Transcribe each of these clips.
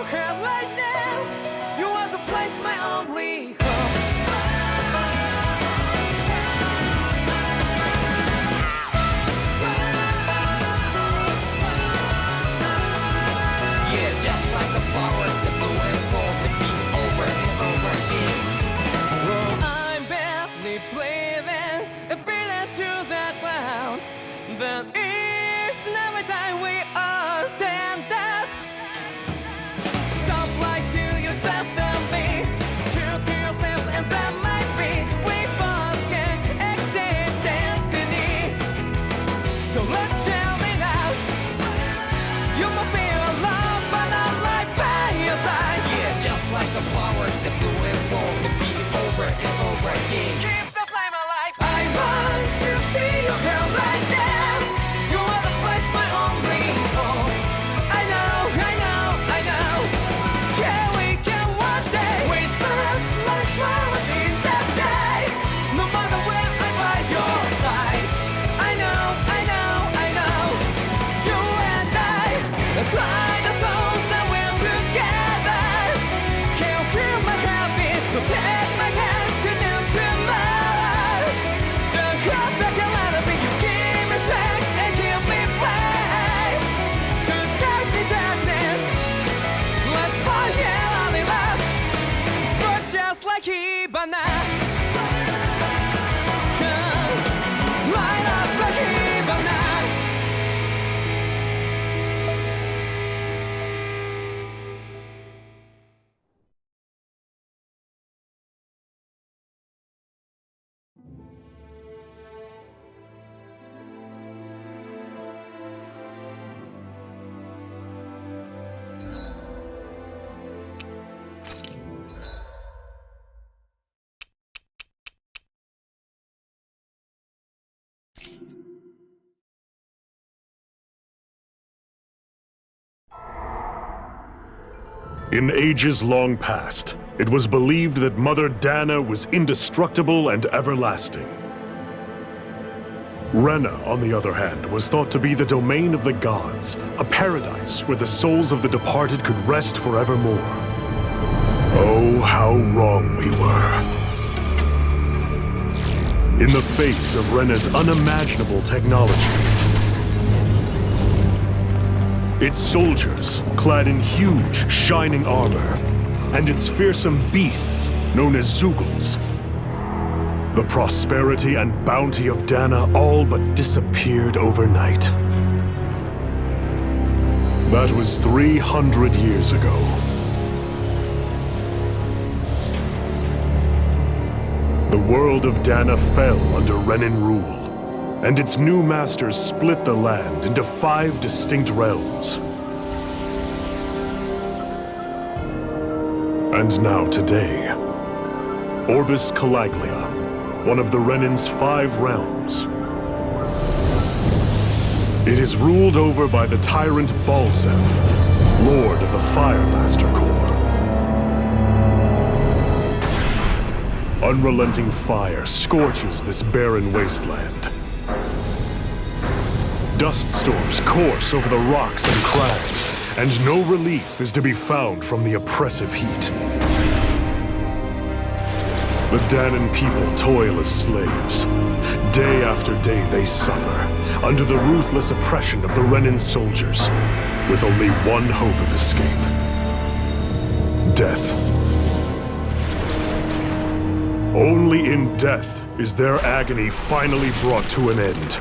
your head right now. You are the place, my only home. Yeah, just like the flowers that bloom and fall, repeat over and over again. Oh, I'm barely breathing, breathing to that ground. But each and every time we all stand up, stop like to yourself and be true to yourself, and that might be we both can exceed destiny. So let's tell me now, you must feel alone, but I'm right by your side. Yeah, just like the flowers that bloom and fall, repeat over and over again. Keep the flame alive. I want to feel your hair right now. You are the place, my only home. I know, I know, I know. Yeah, we can one day whisper like flowers in the sky. No matter where I'm by your side. I know, I know, I know. You and I, let's fly the souls that we're together. Can't feel my heartbeat, so take my hand to new tomorrow. The crowd that can let it be, you give me strength and give me faith. To darkness, let's fall yeah, in love. Sparks just like Hibana. Come, light up like Hibana. In ages long past, it was believed that Mother Dana was indestructible and everlasting. Rena, on the other hand, was thought to be the domain of the gods, a paradise where the souls of the departed could rest forevermore. Oh, how wrong we were. In the face of Rena's unimaginable technology, its soldiers, clad in huge, shining armor, and its fearsome beasts, known as Zeugles. The prosperity and bounty of Dana all but disappeared overnight. That was 300 years ago. The world of Dana fell under Renan rule, and its new masters split the land into 5 distinct realms. And now today, Orbis Calaglia, one of the Renan's 5 realms. It is ruled over by the tyrant Balsef, Lord of the Fire Master Corps. Unrelenting fire scorches this barren wasteland. Dust storms course over the rocks and crags, and no relief is to be found from the oppressive heat. The Danan people toil as slaves. Day after day they suffer, under the ruthless oppression of the Renan soldiers, with only one hope of escape: death. Only in death is their agony finally brought to an end.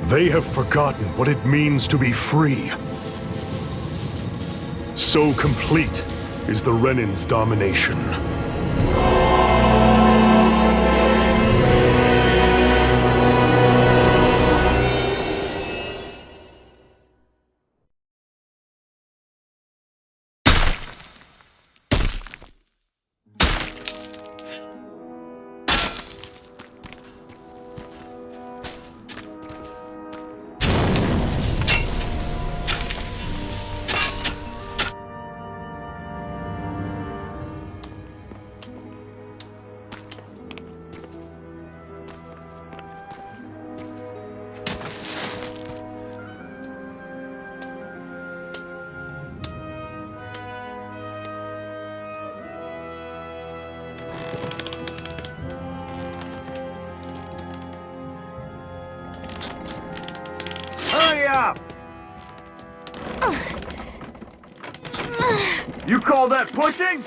They have forgotten what it means to be free. So complete is the Renan's domination. Hurry up! You call that pushing?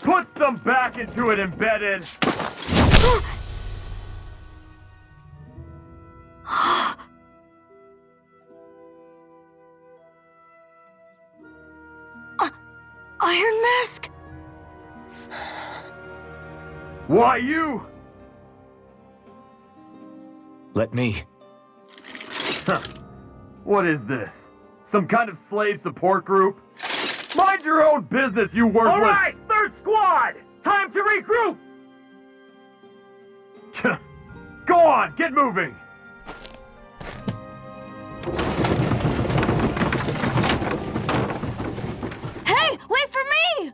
Put some back into it, embedded! Iron Mask? Why you? Let me. Huh. What is this? Some kind of slave support group? Mind your own business, you worthless— All right, third squad! Time to regroup! Go on, get moving! Hey, wait for me!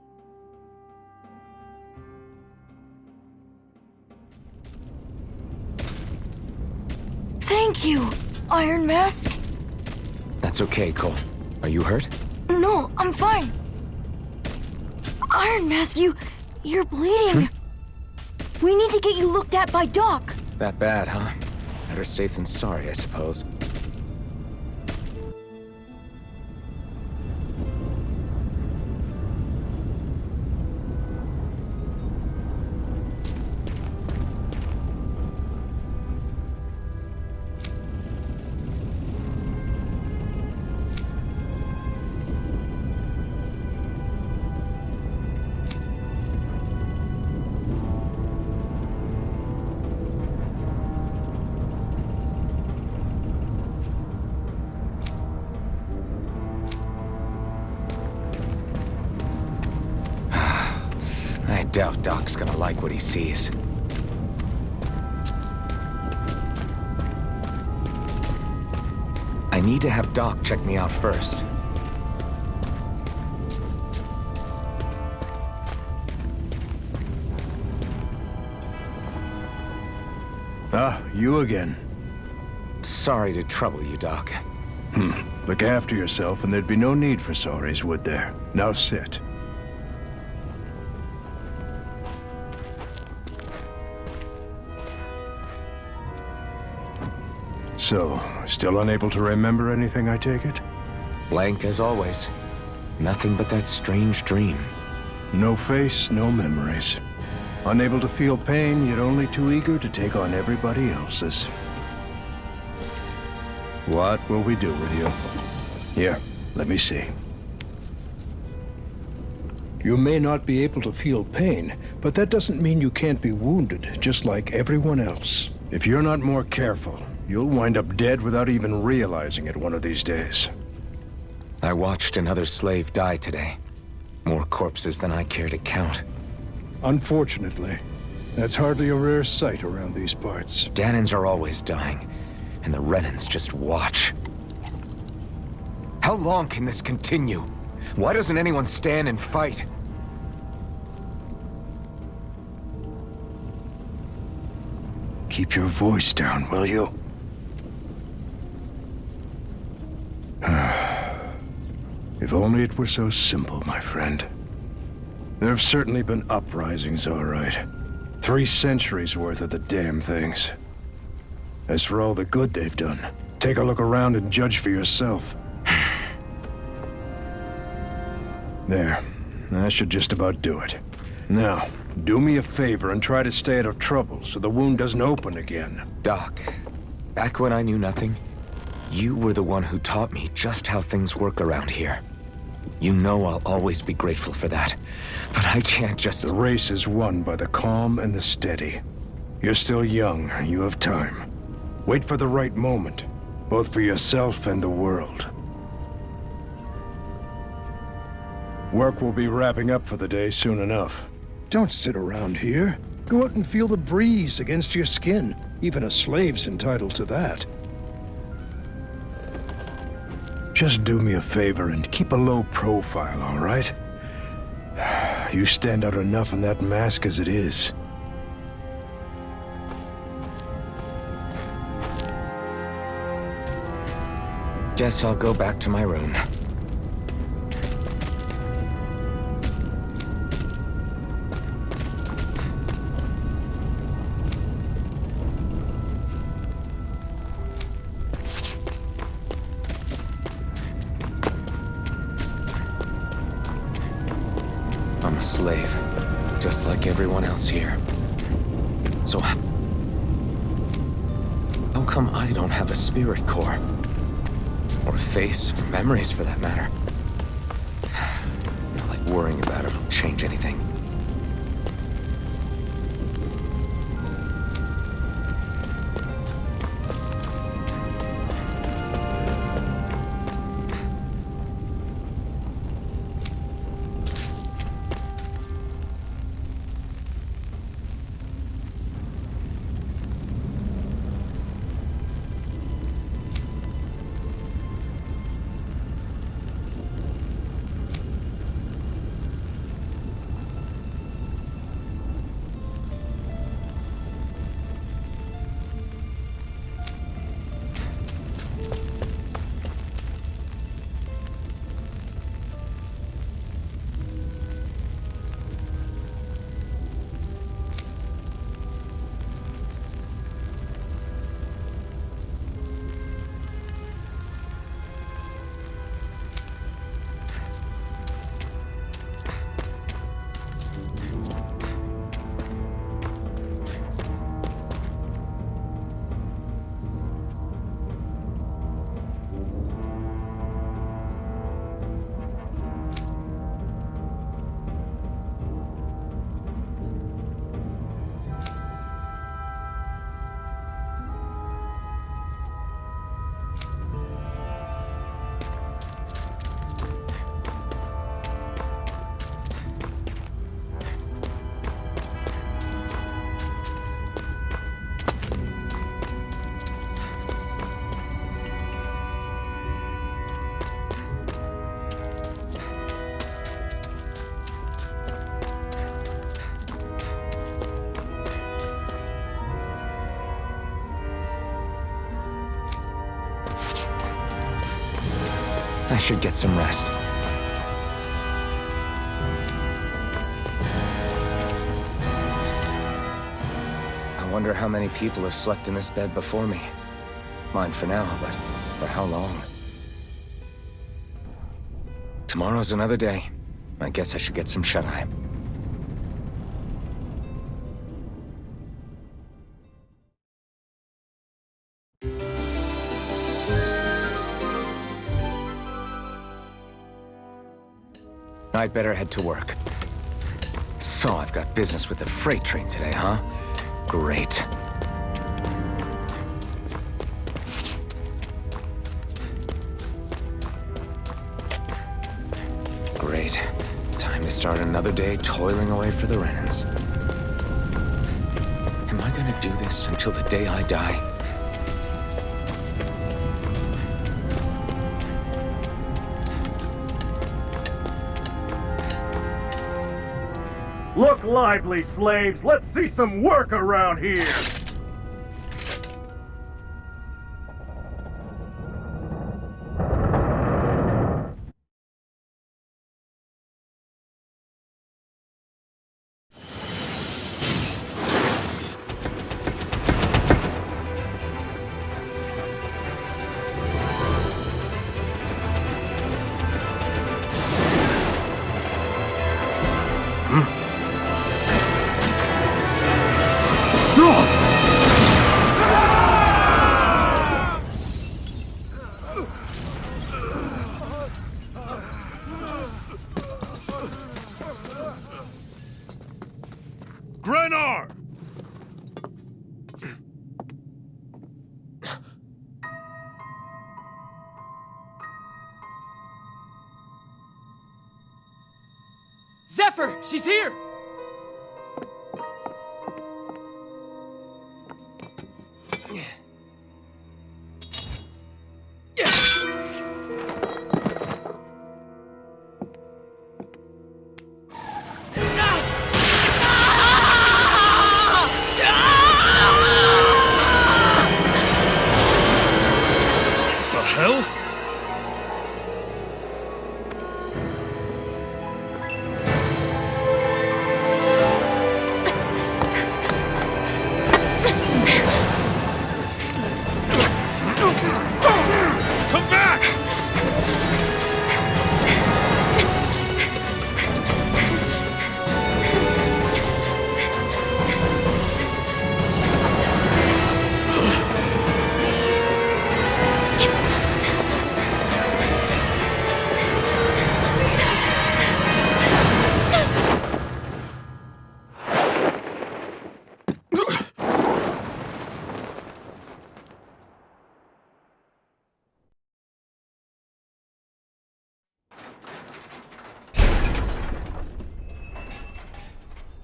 Thank you, Iron Mask. That's okay, Cole. Are you hurt? No, I'm fine. Iron Mask, you're bleeding. We need to get you looked at by Doc. That bad, huh? Better safe than sorry, I suppose. I doubt Doc's gonna like what he sees. I need to have Doc check me out first. Ah, you again. Sorry to trouble you, Doc. Look after yourself and there'd be no need for sorries, would there? Now sit. So, still unable to remember anything, I take it? Blank as always. Nothing but that strange dream. No face, no memories. Unable to feel pain, yet only too eager to take on everybody else's. What will we do with you? Here, let me see. You may not be able to feel pain, but that doesn't mean you can't be wounded, just like everyone else. If you're not more careful, you'll wind up dead without even realizing it one of these days. I watched another slave die today. More corpses than I care to count. Unfortunately, that's hardly a rare sight around these parts. Danans are always dying, and the Renans just watch. How long can this continue? Why doesn't anyone stand and fight? Keep your voice down, will you? If only it were so simple, my friend. There have certainly been uprisings, all right. 3 centuries worth of the damn things. As for all the good they've done, take a look around and judge for yourself. There. That should just about do it. Now, do me a favor and try to stay out of trouble so the wound doesn't open again. Doc, back when I knew nothing, you were the one who taught me just how things work around here. You know I'll always be grateful for that, but I can't just— The race is won by the calm and the steady. You're still young, you have time. Wait for the right moment, both for yourself and the world. Work will be wrapping up for the day soon enough. Don't sit around here. Go out and feel the breeze against your skin. Even a slave's entitled to that. Just do me a favor and keep a low profile, all right? You stand out enough in that mask as it is. Guess I'll go back to my room. slave, just like everyone else here. So how come I don't have a spirit core? Or a face, or memories for that matter? Not like worrying about it will change anything. I should get some rest. I wonder how many people have slept in this bed before me. Mine for now, but for how long? Tomorrow's another day. I guess I should get some shut-eye. I'd better head to work. So I've got business with the freight train today, huh? Great. Great. Time to start another day toiling away for the Renans. Am I gonna do this until the day I die? Look lively, slaves! Let's see some work around here! Grenar! Zephyr, she's here! The hell?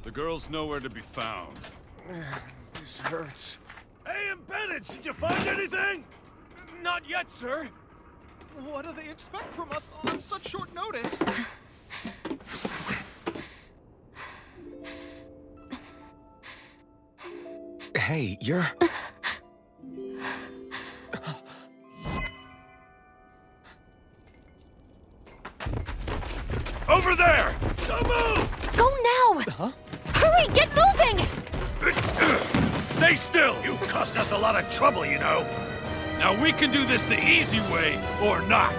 The girl's nowhere to be found. This hurts. Hey, embedded, did you find anything? Not yet, sir. What do they expect from us on such short notice? Hey, you're... Over there! Don't move! Go now! Huh? Hurry, get moving! Stay still! You caused us a lot of trouble, you know. Now we can do this the easy way, or not.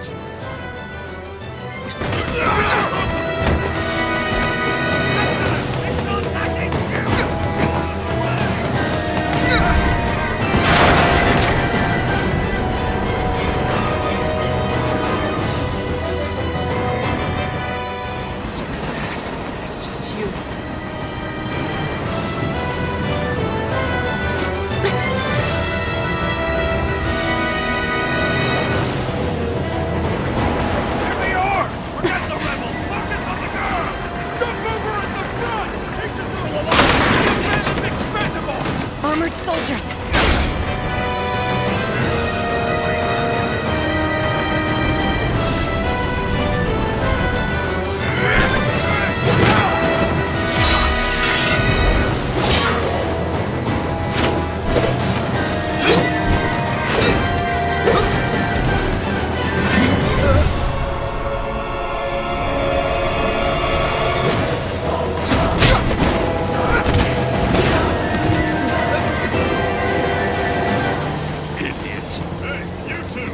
It's just you. Here they are! Forget the rebels! Focus on the girl! Jump over at the front! Take the girl along! The bandit's expendable! Armored soldiers! Idiots! Hey, you two!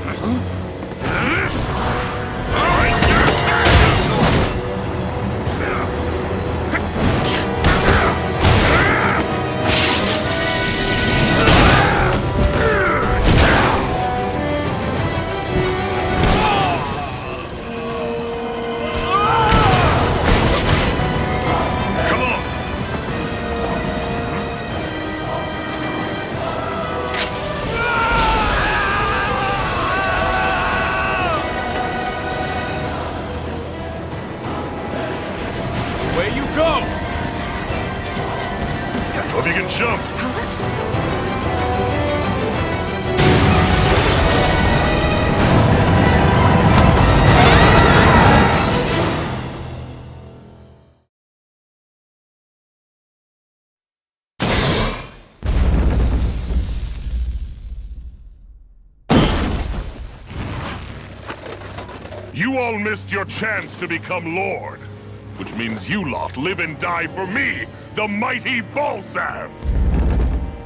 Come on! Where you go? Hope you can jump. You all missed your chance to become Lord. Which means you lot live and die for me, the mighty Balzav!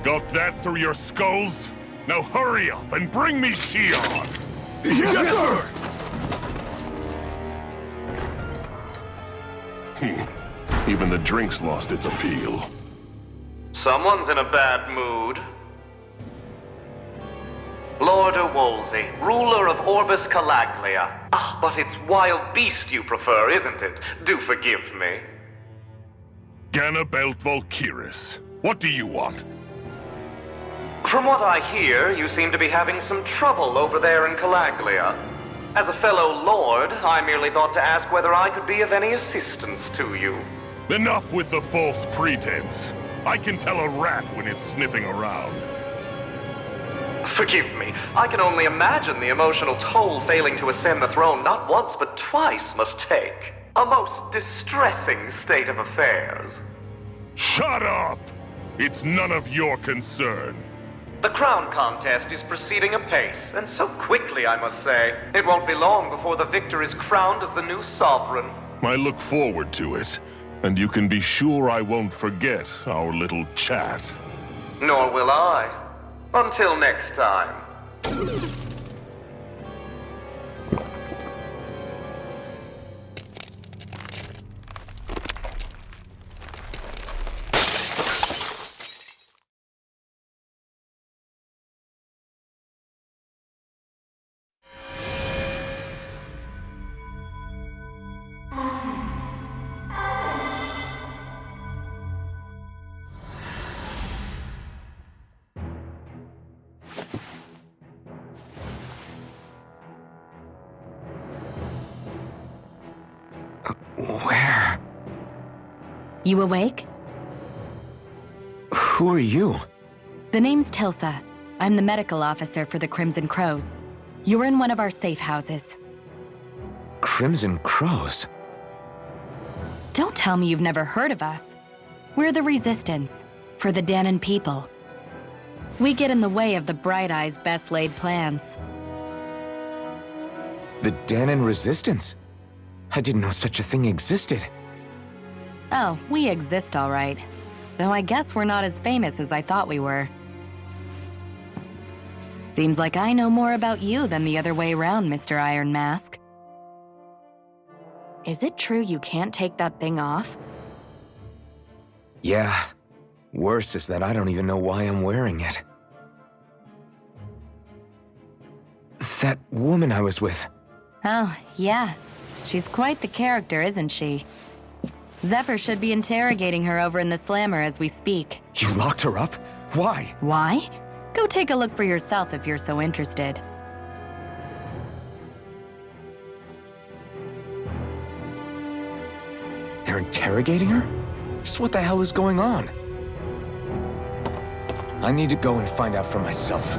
Got that through your skulls? Now hurry up and bring me Shion! Yes, sir! Even the drink's lost its appeal. Someone's in a bad mood. Lord Wolsey, ruler of Orbis Calaglia. Ah, but it's wild beast you prefer, isn't it? Do forgive me. Ganabelt Volkiris, what do you want? From what I hear, you seem to be having some trouble over there in Calaglia. As a fellow lord, I merely thought to ask whether I could be of any assistance to you. Enough with the false pretense. I can tell a rat when it's sniffing around. Forgive me, I can only imagine the emotional toll failing to ascend the throne not once but twice must take. A most distressing state of affairs. Shut up! It's none of your concern. The crown contest is proceeding apace, and so quickly, I must say. It won't be long before the victor is crowned as the new sovereign. I look forward to it, and you can be sure I won't forget our little chat. Nor will I. Until next time. Where? You awake? Who are you? The name's Tilsa. I'm the medical officer for the Crimson Crows. You're in one of our safe houses. Crimson Crows? Don't tell me you've never heard of us. We're the Resistance, for the Danon people. We get in the way of the Bright Eye's best laid plans. The Danon Resistance? I didn't know such a thing existed. Oh, we exist all right. Though I guess we're not as famous as I thought we were. Seems like I know more about you than the other way around, Mr. Iron Mask. Is it true you can't take that thing off? Yeah. Worse is that I don't even know why I'm wearing it. That woman I was with. Oh, yeah. She's quite the character, isn't she? Zephyr should be interrogating her over in the Slammer as we speak. You locked her up? Why? Why? Go take a look for yourself if you're so interested. They're interrogating her? Just what the hell is going on? I need to go and find out for myself.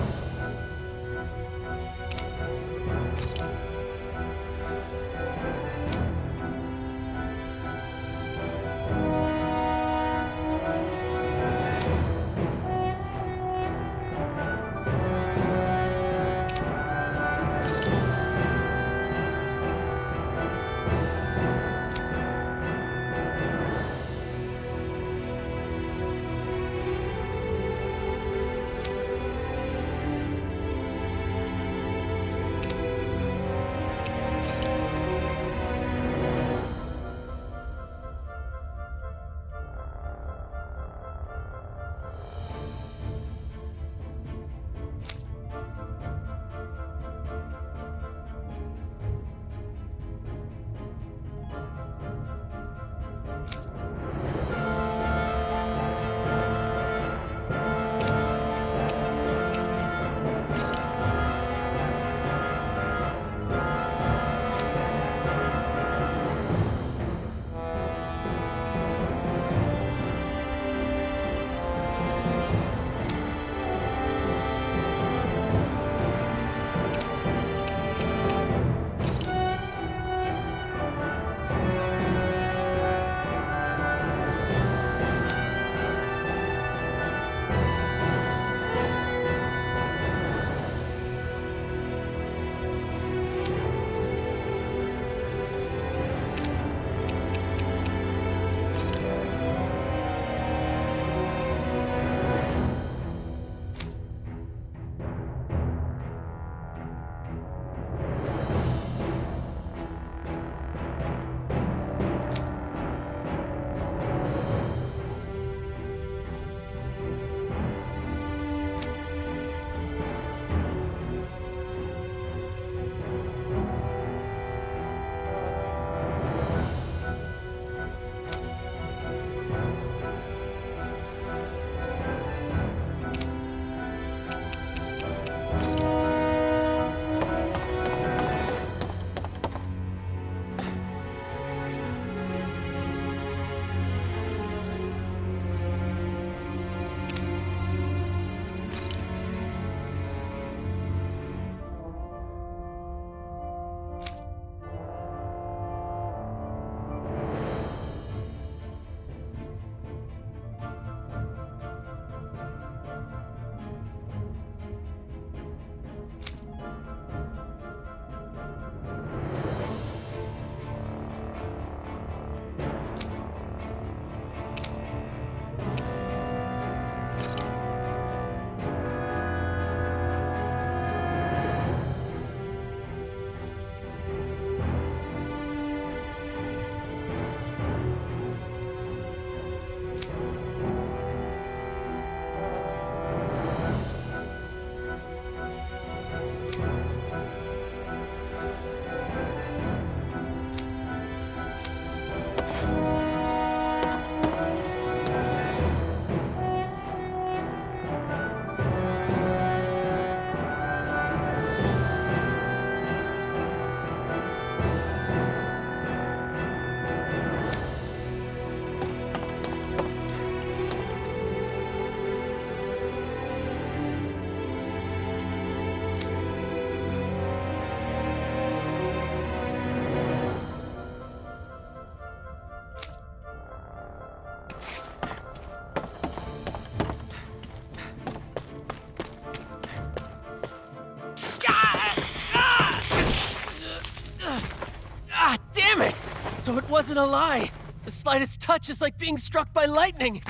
So it wasn't a lie. The slightest touch is like being struck by lightning.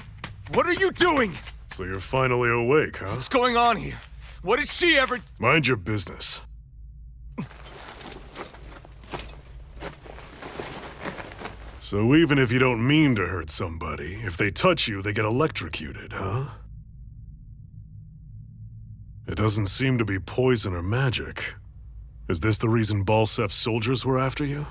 What are you doing? So you're finally awake, huh? What's going on here? What did she ever... Mind your business. So even if you don't mean to hurt somebody, if they touch you, they get electrocuted, huh? It doesn't seem to be poison or magic. Is this the reason Balsef's soldiers were after you?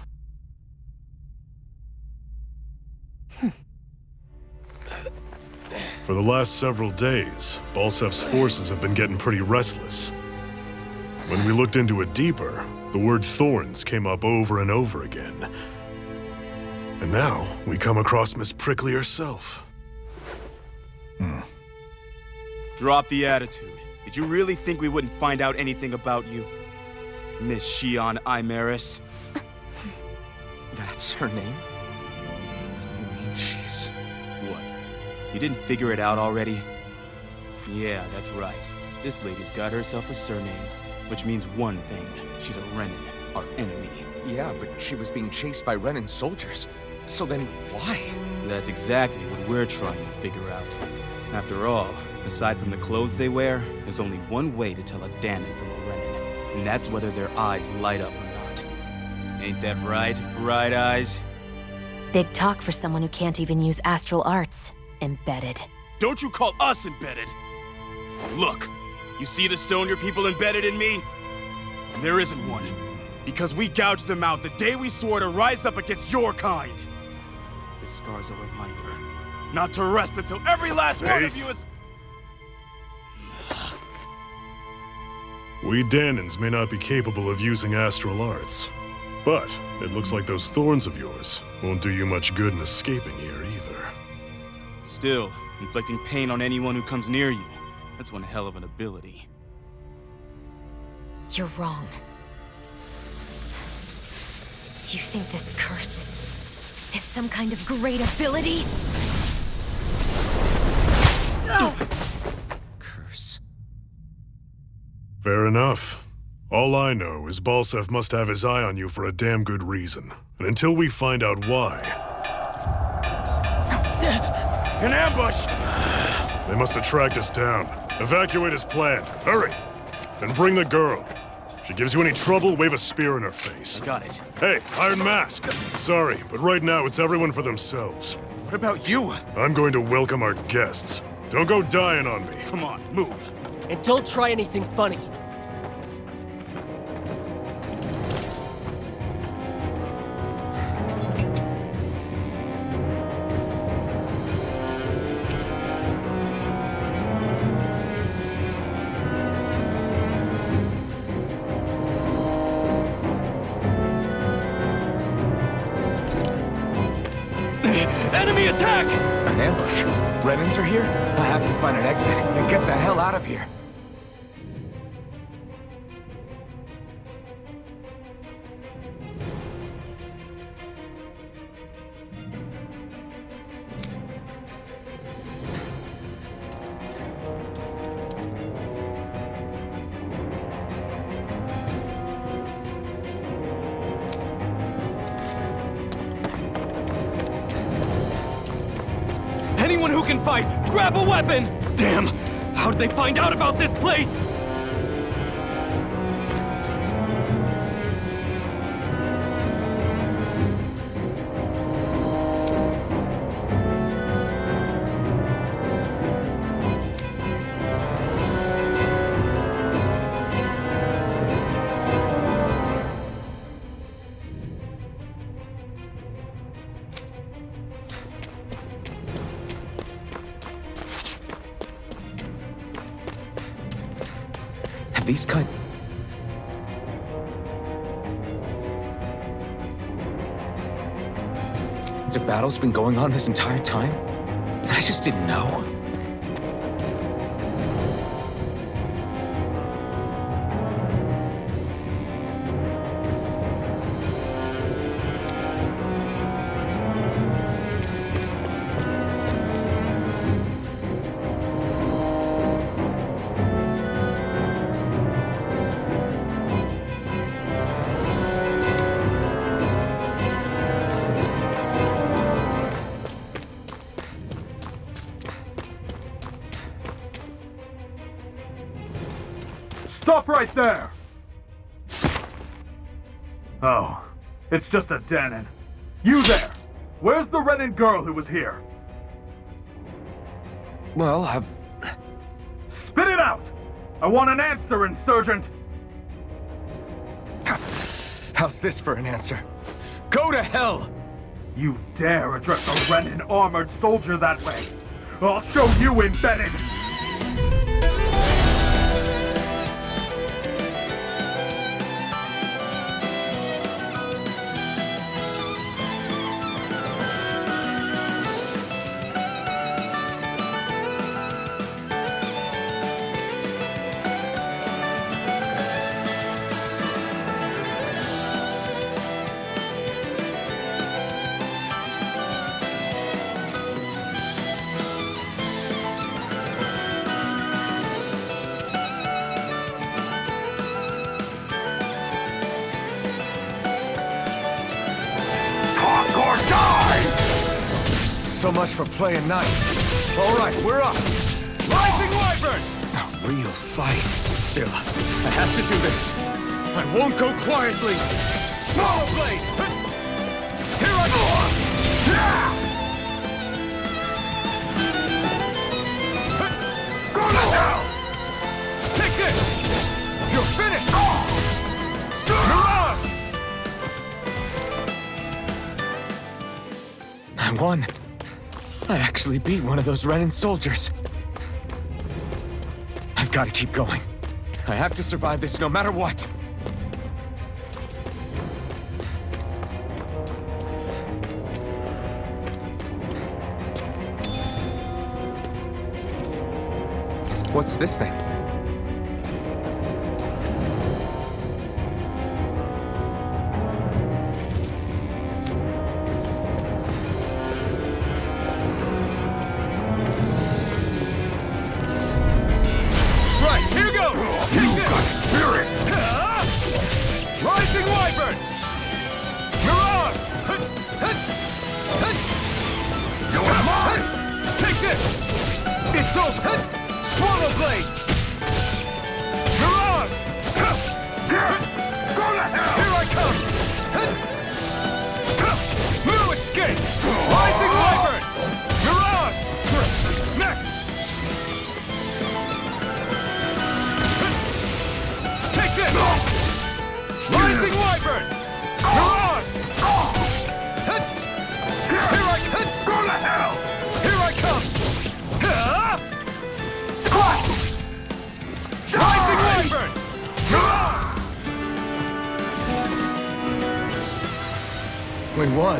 For the last several days, Balsef's forces have been getting pretty restless. When we looked into it deeper, the word thorns came up over and over again. And now, we come across Miss Prickly herself. Drop the attitude. Did you really think we wouldn't find out anything about you? Miss Shion Imaris? That's her name? You mean she's... What? You didn't figure it out already? Yeah, that's right. This lady's got herself a surname, which means one thing. She's a Renin, our enemy. Yeah, but she was being chased by Renin soldiers. So then, why? That's exactly what we're trying to figure out. After all, aside from the clothes they wear, there's only one way to tell a Danon from a Renin, and that's whether their eyes light up or not. Ain't that right, Bright Eyes? Big talk for someone who can't even use astral arts. Embedded. Don't you call us embedded! Look, you see the stone your people embedded in me? There isn't one. Because we gouged them out the day we swore to rise up against your kind. This scar's a reminder, not to rest until every last one of you is... We Danons may not be capable of using astral arts, but it looks like those thorns of yours won't do you much good in escaping here either. Still, inflicting pain on anyone who comes near you, that's one hell of an ability. You're wrong. You think this curse is some kind of great ability? Curse. Fair enough. All I know is Balsef must have his eye on you for a damn good reason. And until we find out why... An ambush! They must have tracked us down. Evacuate as planned. Hurry! And bring the girl. If she gives you any trouble, wave a spear in her face. Got it. Hey, Iron Mask! Sorry, but right now it's everyone for themselves. What about you? I'm going to welcome our guests. Don't go dying on me. Come on, move. And don't try anything funny. Enemy attack! An ambush? Renins are here? I have to find an exit and get the hell out of here. Anyone who can fight, grab a weapon! Damn! How did they find out about this place? These kind... The battle's been going on this entire time? And I just didn't know? Stop right there! Oh, it's just a Danon. You there! Where's the Renin girl who was here? Well, Spit it out! I want an answer, Insurgent! how's this for an answer? Go to hell! You dare address a Renin armored soldier that way? I'll show you, Embedded! So much for playing nice. All right, we're up. Rising Wyvern! A real fight. Still, I have to do this. I won't go quietly. Swallow Blade! Here I go! Go now! Take this! You're finished! Mirage! I won. I actually beat one of those Renin soldiers. I've got to keep going. I have to survive this no matter what. What's this thing? Rising Wyvern! Mirage! You're mine! Take this! It's over! Swallow Blade! Mirage! Go to hell! Here I come! No escape! Rising Wyvern! Mirage! Next! Take this! Rising Wyvern! Mirage! Here I come! Go to hell! Here I come! Squat! Rising Wyvern! Mirage! We won.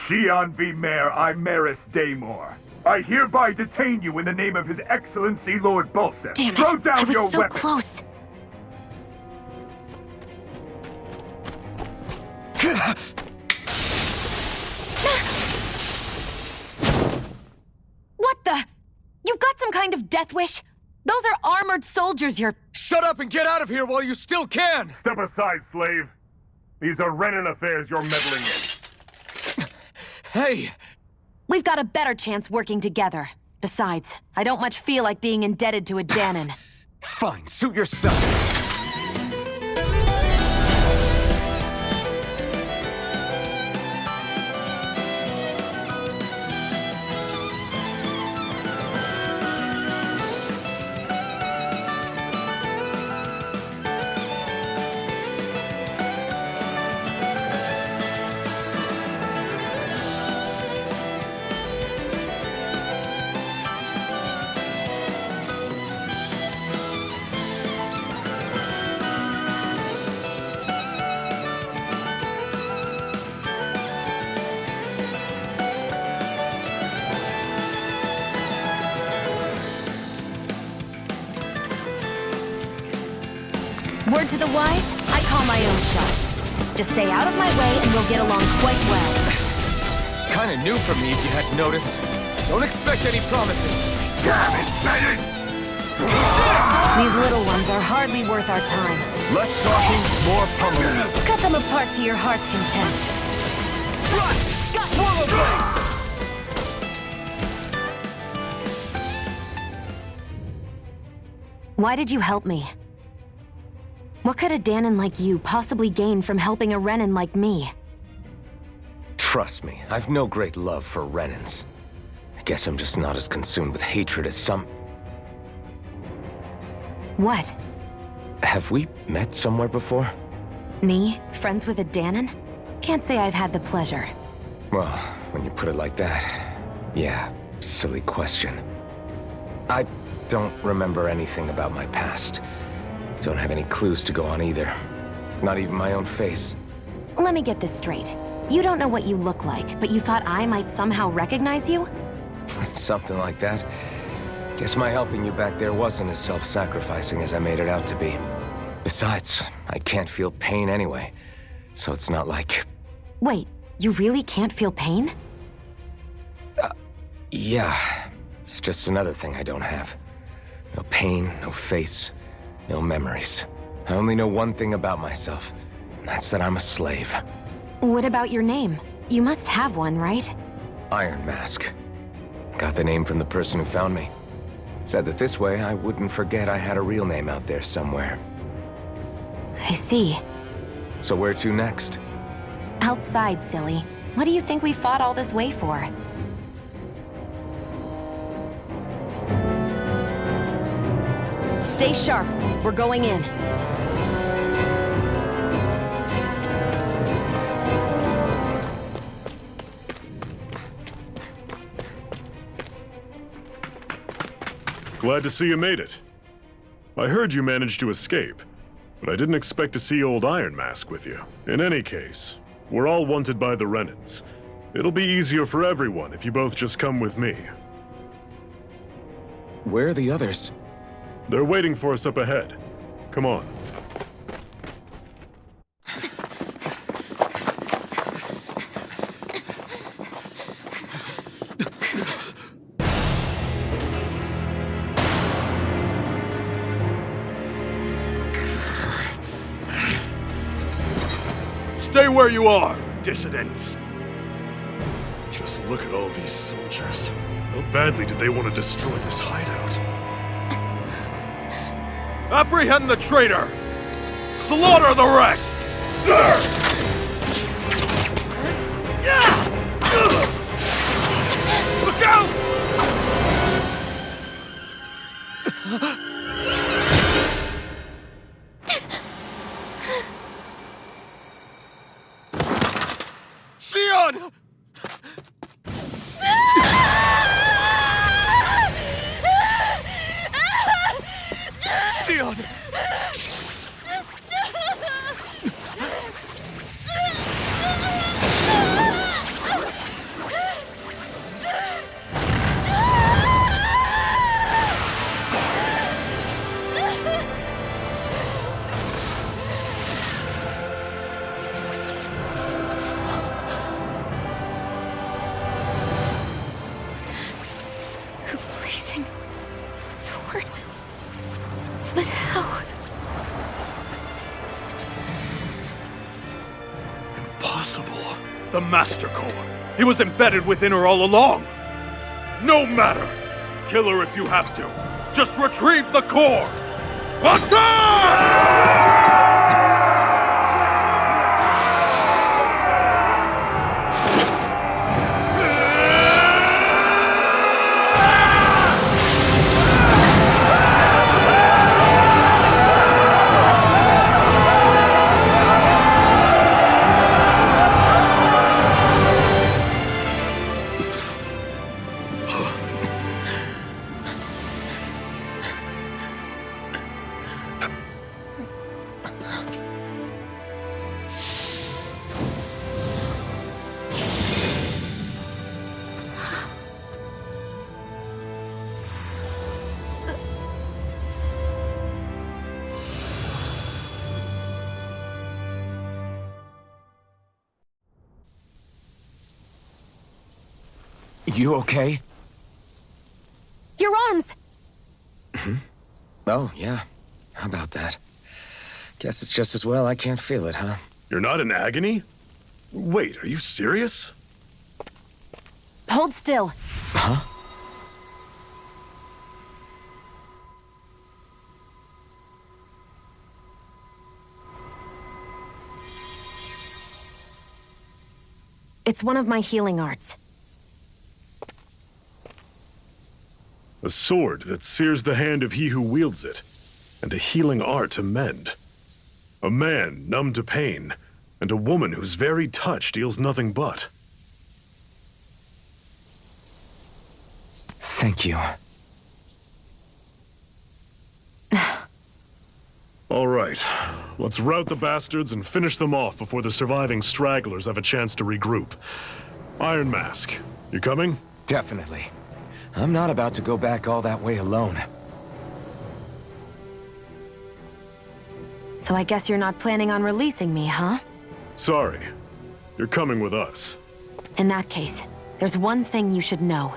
Xian V. Mayor Imaris Daymore. I hereby detain you in the name of His Excellency Lord Bulseth. Damn it! Throw down I was your so weapon. close. What the? You've got some kind of death wish? Those are armored soldiers you're... Shut up and get out of here while you still can! Step aside, slave. These are Renin affairs you're meddling in. Hey! We've got a better chance working together. Besides, I don't much feel like being indebted to a Danon. Fine, suit yourself. Word to the wise, I call my own shots. Just stay out of my way and we'll get along quite well. It's kinda new for me if you hadn't noticed. Don't expect any promises. Damn it, Bennett! These little ones are hardly worth our time. Less talking, more pummeling. Cut them apart to your heart's content. Why did you help me? What could a Danon like you possibly gain from helping a Renan like me? Trust me, I've no great love for Renans. I guess I'm just not as consumed with hatred as some... What? Have we met somewhere before? Me? Friends with a Danon? Can't say I've had the pleasure. Well, when you put it like that, yeah, silly question. I don't remember anything about my past. Don't have any clues to go on either. Not even my own face. Let me get this straight. You don't know what you look like, but you thought I might somehow recognize you? Something like that. Guess my helping you back there wasn't as self-sacrificing as I made it out to be. Besides, I can't feel pain anyway, so it's not like... Wait, you really can't feel pain? Yeah. It's just another thing I don't have. No pain, no face, no memories. I only know one thing about myself, and that's that I'm a slave. What about your name? You must have one, right? Iron Mask. Got the name from the person who found me. Said that this way I wouldn't forget I had a real name out there somewhere. I see. So where to next? Outside, silly. What do you think we fought all this way for? Stay sharp. We're going in. Glad to see you made it. I heard you managed to escape, but I didn't expect to see old Iron Mask with you. In any case, we're all wanted by the Renans. It'll be easier for everyone if you both just come with me. Where are the others? They're waiting for us up ahead. Come on. Stay where you are, dissidents. Just look at all these soldiers. How badly did they want to destroy this hideout? Apprehend the traitor! Slaughter the rest! Look out! Sion! Sion! The blazing sword. But how? Impossible. The Master Core. He was embedded within her all along. No matter. Kill her if you have to. Just retrieve the core. Attack! You okay? Your arms! Oh, yeah. How about that? Guess it's just as well I can't feel it, huh? You're not in agony? Wait, are you serious? Hold still. Huh? It's one of my healing arts. A sword that sears the hand of he who wields it, and a healing art to mend. A man numb to pain, and a woman whose very touch deals nothing but. Thank you. All right, let's rout the bastards and finish them off before the surviving stragglers have a chance to regroup. Iron Mask, you coming? Definitely. I'm not about to go back all that way alone. So I guess you're not planning on releasing me, huh? Sorry, you're coming with us. In that case, there's one thing you should know.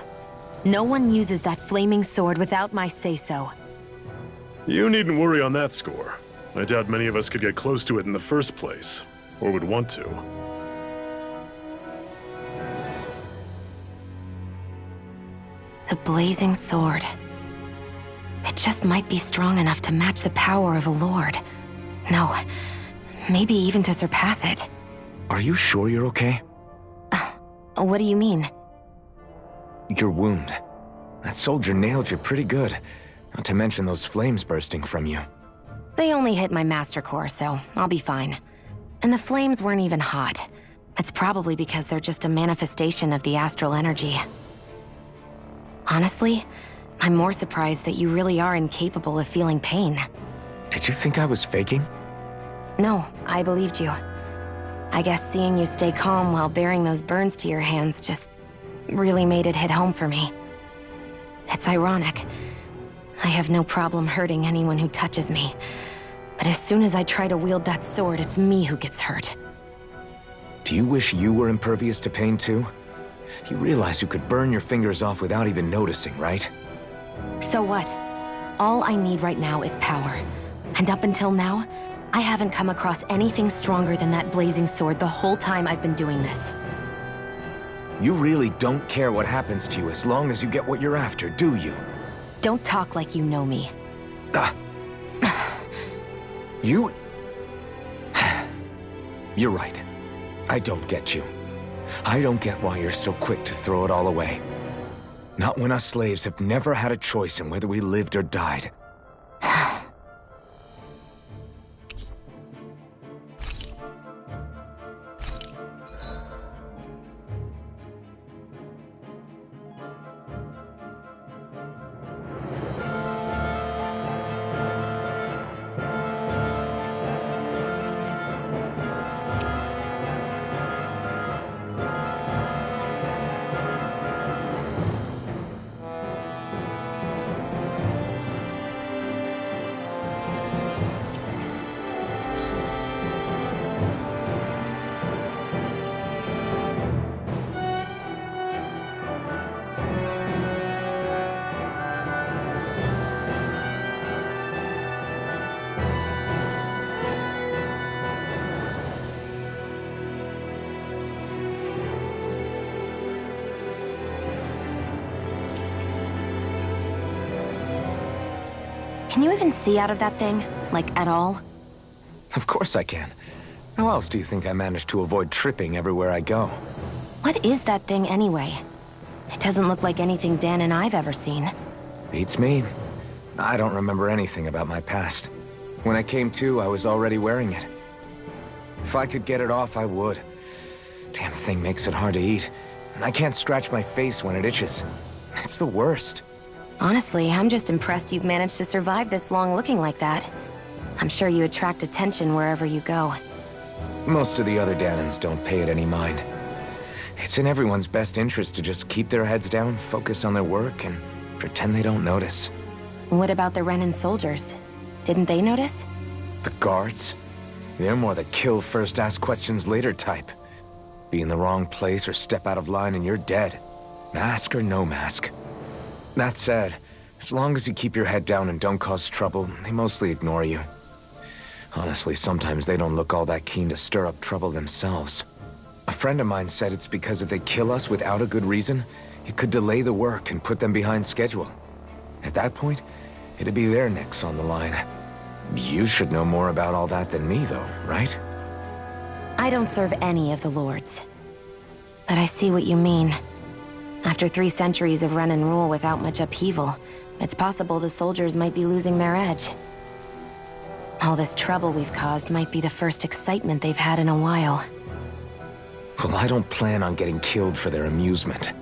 No one uses that flaming sword without my say-so. You needn't worry on that score. I doubt many of us could get close to it in the first place, or would want to. The blazing sword. It just might be strong enough to match the power of a lord. No, maybe even to surpass it. Are you sure you're okay? What do you mean? Your wound. That soldier nailed you pretty good. Not to mention those flames bursting from you. They only hit my master core, so I'll be fine. And the flames weren't even hot. It's probably because they're just a manifestation of the astral energy. Honestly, I'm more surprised that you really are incapable of feeling pain. Did you think I was faking? No, I believed you. I guess seeing you stay calm while bearing those burns to your hands just really made it hit home for me. It's ironic. I have no problem hurting anyone who touches me. But as soon as I try to wield that sword, it's me who gets hurt. Do you wish you were impervious to pain too? You realize you could burn your fingers off without even noticing, right? So what? All I need right now is power. And up until now, I haven't come across anything stronger than that blazing sword the whole time I've been doing this. You really don't care what happens to you as long as you get what you're after, do you? Don't talk like you know me. You... You're right. I don't get you. I don't get why you're so quick to throw it all away. Not when us slaves have never had a choice in whether we lived or died. Can you even see out of that thing? Like, at all? Of course I can. How else do you think I managed to avoid tripping everywhere I go? What is that thing anyway? It doesn't look like anything Dan and I've ever seen. Beats me. I don't remember anything about my past. When I came to, I was already wearing it. If I could get it off, I would. Damn thing makes it hard to eat. And I can't scratch my face when it itches. It's the worst. Honestly, I'm just impressed you've managed to survive this long looking like that. I'm sure you attract attention wherever you go. Most of the other Danans don't pay it any mind. It's in everyone's best interest to just keep their heads down, focus on their work, and pretend they don't notice. What about the Renan soldiers? Didn't they notice? The guards? They're more the kill first, ask questions later type. Be in the wrong place or step out of line and you're dead. Mask or no mask. That said, As long as you keep your head down and don't cause trouble, they mostly ignore you. Honestly, sometimes they don't look all that keen to stir up trouble themselves. A friend of mine said it's because if they kill us without a good reason, it could delay the work and put them behind schedule. At that point, it'd be their necks on the line. You should know more about all that than me, though, right? I don't serve any of the lords. But I see what you mean. After 3 centuries of run and rule without much upheaval, it's possible the soldiers might be losing their edge. All this trouble we've caused might be the first excitement they've had in a while. Well, I don't plan on getting killed for their amusement.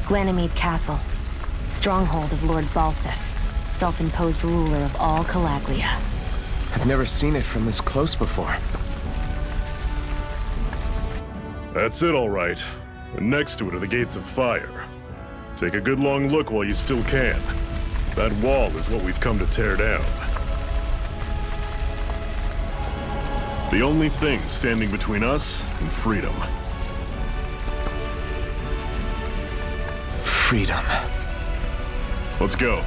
Ganymede Castle, stronghold of Lord Balsef, self-imposed ruler of all Calaglia. I've never seen it from this close before. That's it, all right. And next to it are the Gates of Fire. Take a good long look while you still can. That wall is what we've come to tear down. The only thing standing between us and freedom. Freedom. Let's go.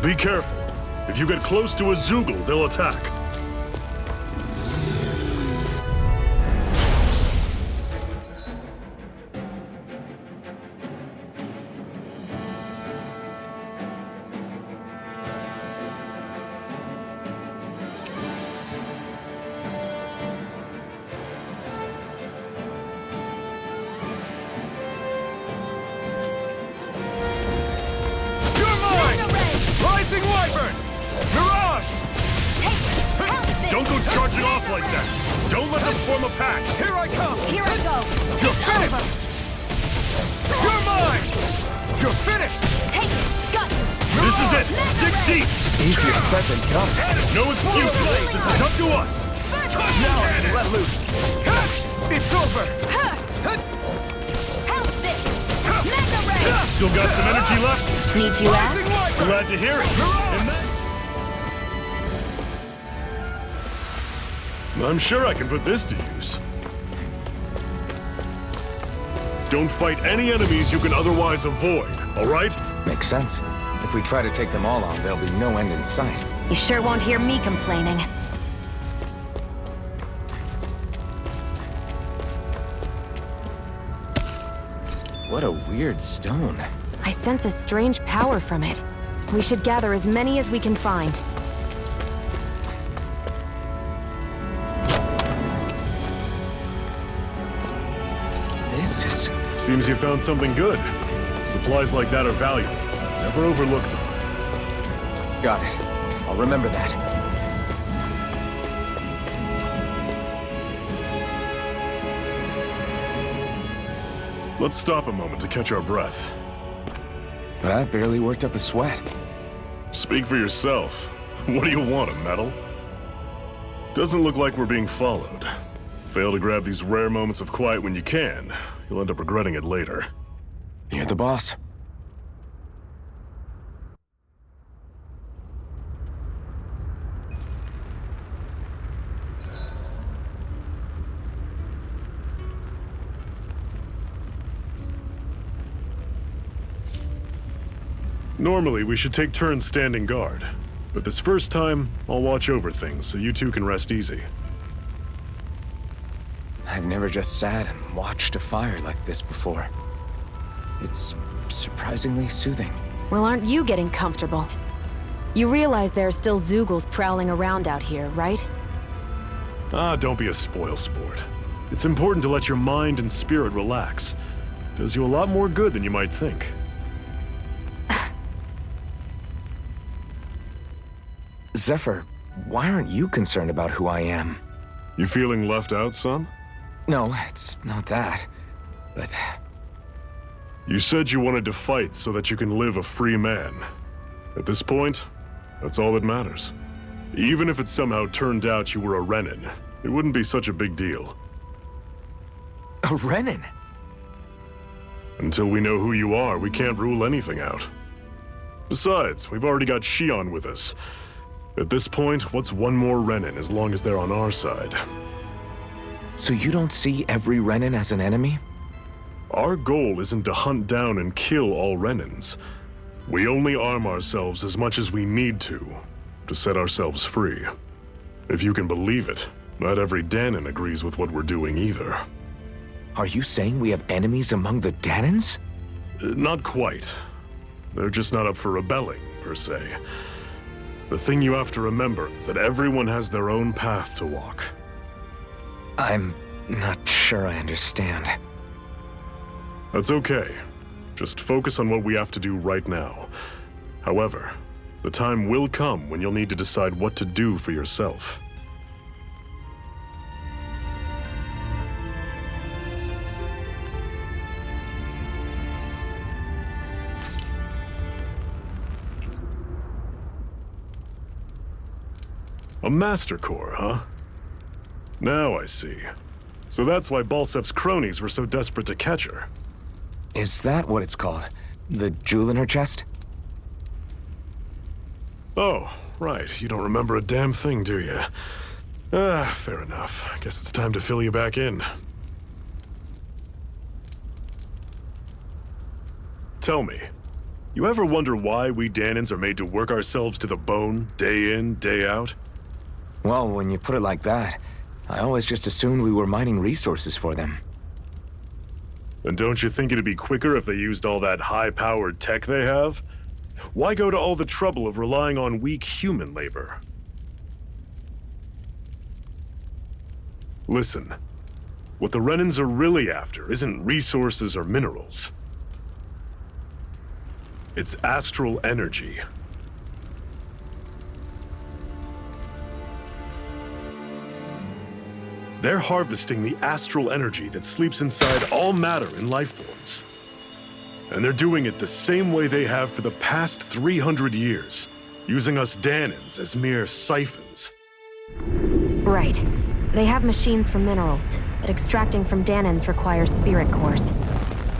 Be careful. If you get close to a Zoogle, they'll attack. Don't go charging off like that! Don't let them form a pack! Here I come! Here I go! You're finished! You're mine! You're finished! Take it! Got you! This is it! Dig deep! Easier said than done. No excuses! This is up to us! Now I can let loose! It's over! How's this? Mega Ray! Still got some energy left? Need you ask? Glad to hear it! And then... I'm sure I can put this to use. Don't fight any enemies you can otherwise avoid, all right? Makes sense. If we try to take them all on, there'll be no end in sight. You sure won't hear me complaining. What a weird stone. I sense a strange power from it. We should gather as many as we can find. This is... Seems you found something good. Supplies like that are valuable. Never overlook them. Got it. I'll remember that. Let's stop a moment to catch our breath. But I've barely worked up a sweat. Speak for yourself. What do you want, a medal? Doesn't look like we're being followed. Fail to grab these rare moments of quiet when you can, you'll end up regretting it later. You're the boss. Normally, we should take turns standing guard. But this first time, I'll watch over things so you two can rest easy. I've never just sat and watched a fire like this before. It's surprisingly soothing. Well, aren't you getting comfortable? You realize there are still Zeugles prowling around out here, right? Ah, don't be a spoilsport. It's important to let your mind and spirit relax. Does you a lot more good than you might think. Zephyr, why aren't you concerned about who I am? You feeling left out, son? No, it's not that. But You said you wanted to fight so that you can live a free man. At this point, that's all that matters. Even if it somehow turned out you were a Renin, it wouldn't be such a big deal. a Renin? Until we know who you are, we can't rule anything out. Besides, we've already got Shion with us. At this point, what's one more Renin as long as they're on our side? So you don't see every Renin as an enemy? Our goal isn't to hunt down and kill all Renins. We only arm ourselves as much as we need to set ourselves free. If you can believe it, not every Danon agrees with what we're doing either. Are you saying we have enemies among the Danons? Not quite. They're just not up for rebelling, per se. The thing you have to remember is that everyone has their own path to walk. I'm not sure I understand. That's okay. Just focus on what we have to do right now. However, the time will come when you'll need to decide what to do for yourself. A Master Core, huh? Now I see. So that's why Balsef's cronies were so desperate to catch her. Is that what it's called? The jewel in her chest? Oh, right. You don't remember a damn thing, do you? Fair enough. Guess it's time to fill you back in. Tell me, you ever wonder why we Danons are made to work ourselves to the bone, day in, day out? Well, when you put it like that, I always just assumed we were mining resources for them. And don't you think it'd be quicker if they used all that high-powered tech they have? Why go to all the trouble of relying on weak human labor? Listen, what the Renins are really after isn't resources or minerals. It's astral energy. They're harvesting the astral energy that sleeps inside all matter in life forms. And they're doing it the same way they have for the past 300 years, using us Danons as mere siphons. Right. They have machines for minerals, but extracting from Danons requires spirit cores.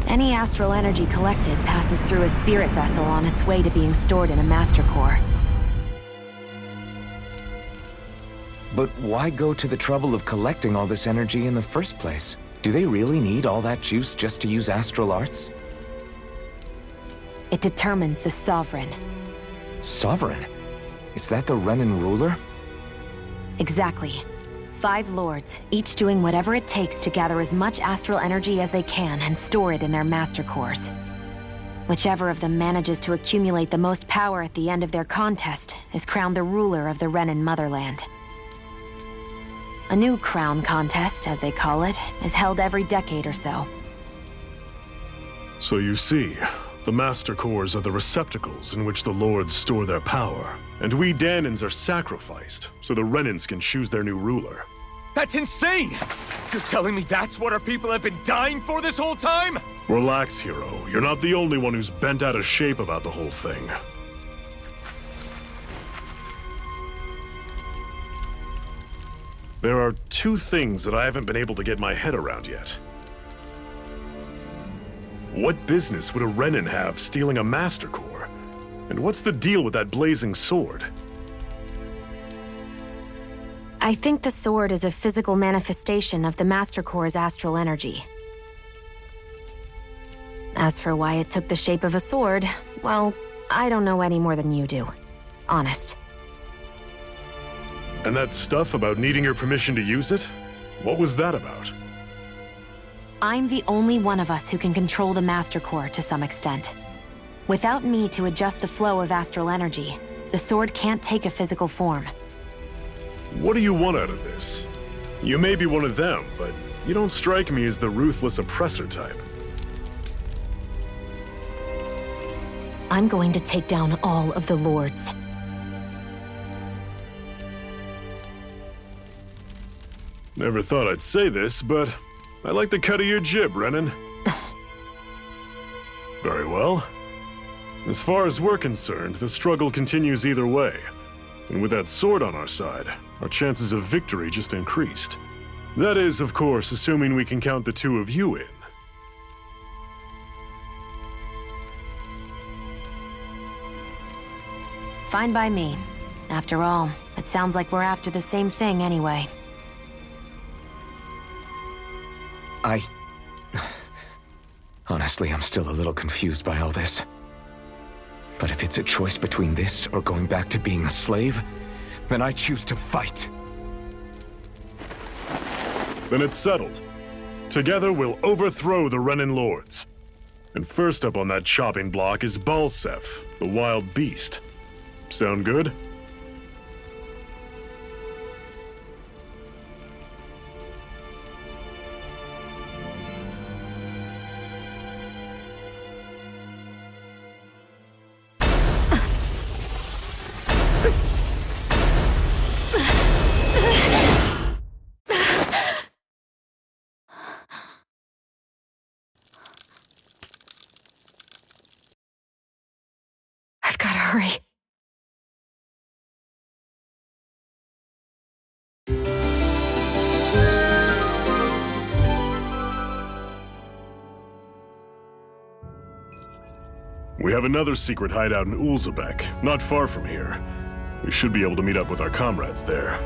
Any astral energy collected passes through a spirit vessel on its way to being stored in a master core. But why go to the trouble of collecting all this energy in the first place? Do they really need all that juice just to use astral arts? It determines the Sovereign. Sovereign? Is that the Renin ruler? Exactly. 5 lords, each doing whatever it takes to gather as much astral energy as they can and store it in their master cores. Whichever of them manages to accumulate the most power at the end of their contest is crowned the ruler of the Renin motherland. A new crown contest, as they call it, is held every decade or so. So you see, the Master Cores are the receptacles in which the Lords store their power. And we Danons are sacrificed, so the Renins can choose their new ruler. That's insane! You're telling me that's what our people have been dying for this whole time? Relax, hero. You're not the only one who's bent out of shape about the whole thing. There are 2 things that I haven't been able to get my head around yet. What business would a Renin have stealing a Master Core? And what's the deal with that blazing sword? I think the sword is a physical manifestation of the Master Core's astral energy. As for why it took the shape of a sword, well, I don't know any more than you do. Honest. And that stuff about needing your permission to use it? What was that about? I'm the only one of us who can control the Master Core to some extent. Without me to adjust the flow of astral energy, the sword can't take a physical form. What do you want out of this? You may be one of them, but you don't strike me as the ruthless oppressor type. I'm going to take down all of the lords. Never thought I'd say this, but I like the cut of your jib, Renan. Very well. As far as we're concerned, the struggle continues either way. And with that sword on our side, our chances of victory just increased. That is, of course, assuming we can count the two of you in. Fine by me. After all, it sounds like we're after the same thing anyway. Honestly, I'm still a little confused by all this. But if it's a choice between this or going back to being a slave, then I choose to fight. Then it's settled. Together, we'll overthrow the Renan lords. And first up on that chopping block is Balsef, the wild beast. Sound good? I've gotta hurry. We have another secret hideout in Ulzebek, not far from here. We should be able to meet up with our comrades there.